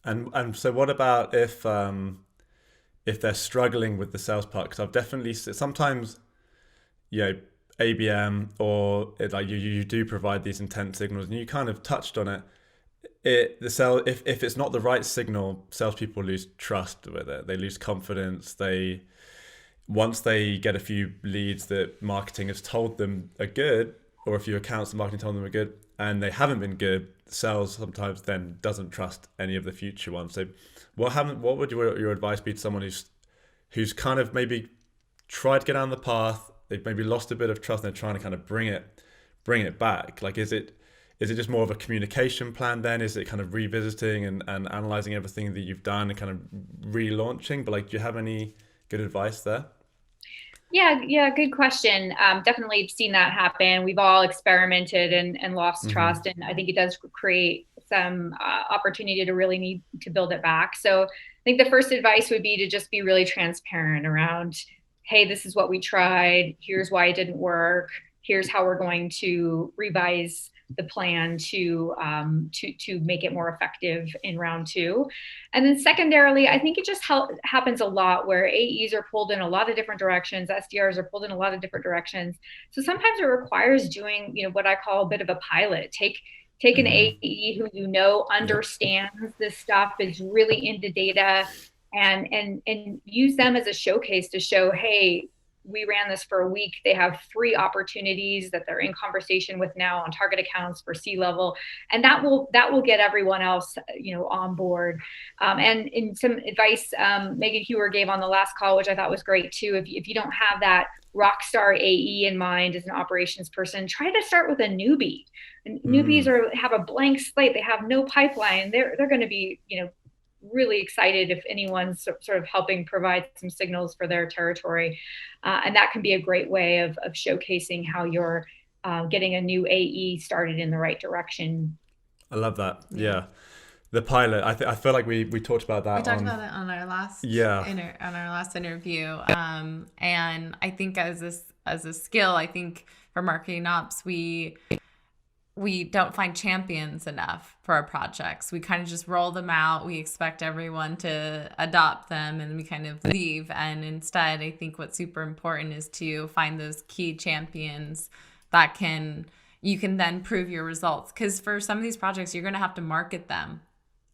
And so what about if they're struggling with the sales part? Because I've definitely sometimes, you know, ABM or like you do provide these intent signals, and you kind of touched on it. The sell if it's not the right signal, salespeople lose trust with it. They lose confidence. They Once they get a few leads that marketing has told them are good, or a few accounts that marketing told them are good, and they haven't been good, sales sometimes then doesn't trust any of the future ones. So, what would your advice be to someone who's kind of maybe tried to get down the path, they've maybe lost a bit of trust, and they're trying to kind of bring it back? Like, is it just more of a communication plan then? Is it kind of revisiting and analyzing everything that you've done and kind of relaunching? But like, do you have any good advice there? Yeah, good question. Definitely seen that happen. We've all experimented and lost Hmm. trust, and I think it does create some opportunity to really need to build it back. So I think the first advice would be to just be really transparent around, hey, this is what we tried. Here's why it didn't work. Here's how we're going to revise the plan to make it more effective in round two. And then secondarily, I think it just happens a lot where AEs are pulled in a lot of different directions, SDRs are pulled in a lot of different directions. So sometimes it requires doing, what I call a bit of a pilot. Take an Hmm. AE who Yep. understands this stuff, is really into data, and use them as a showcase to show, hey, we ran this for a week. They have 3 opportunities that they're in conversation with now on target accounts for C-level, and that will get everyone else, on board. And in some advice Megan Hewer gave on the last call, which I thought was great too, if you don't have that rock star AE in mind as an operations person, try to start with a newbie. And newbies Mm. have a blank slate. They have no pipeline. They're going to be, really excited if anyone's sort of helping provide some signals for their territory. And that can be a great way of showcasing how you're getting a new AE started in the right direction. I love that. Yeah. Yeah, the pilot. I feel like we talked about We that talked on. about it on our Yeah. last interview. And I think as a skill, I think for marketing ops, we don't find champions enough for our projects. We kind of just roll them out. We expect everyone to adopt them and we kind of leave. And instead, I think what's super important is to find those key champions that you can then prove your results. Because for some of these projects, you're going to have to market them,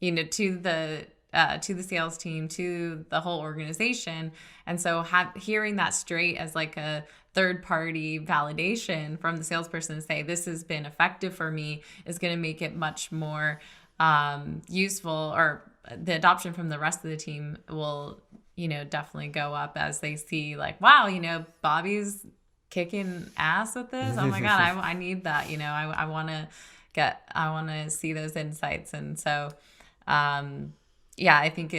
to the sales team, to the whole organization. And so hearing that straight as like a third party validation from the salesperson to say this has been effective for me is going to make it much more useful, or the adoption from the rest of the team will, definitely go up as they see like, wow, Bobby's kicking ass with this. Oh my God, I need that. I want to see those insights. And so, yeah, I think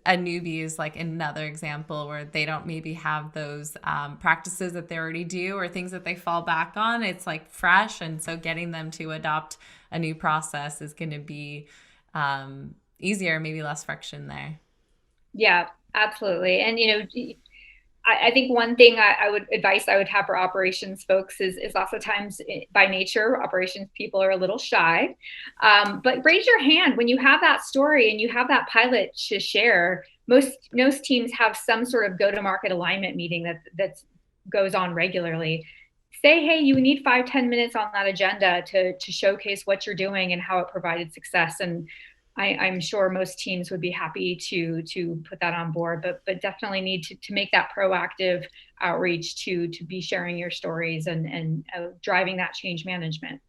a newbie is like another example where they don't maybe have those practices that they already do or things that they fall back on. It's like fresh. And so getting them to adopt a new process is going to be easier, maybe less friction there. Yeah, absolutely. And I think one thing I would have for operations folks is lots of times, by nature, operations people are a little shy. But raise your hand when you have that story and you have that pilot to share. Most teams have some sort of go-to-market alignment meeting that goes on regularly. Say, hey, you need 5-10 minutes on that agenda to showcase what you're doing and how it provided success. And I'm sure most teams would be happy to put that on board, but definitely need to make that proactive outreach to be sharing your stories and driving that change management.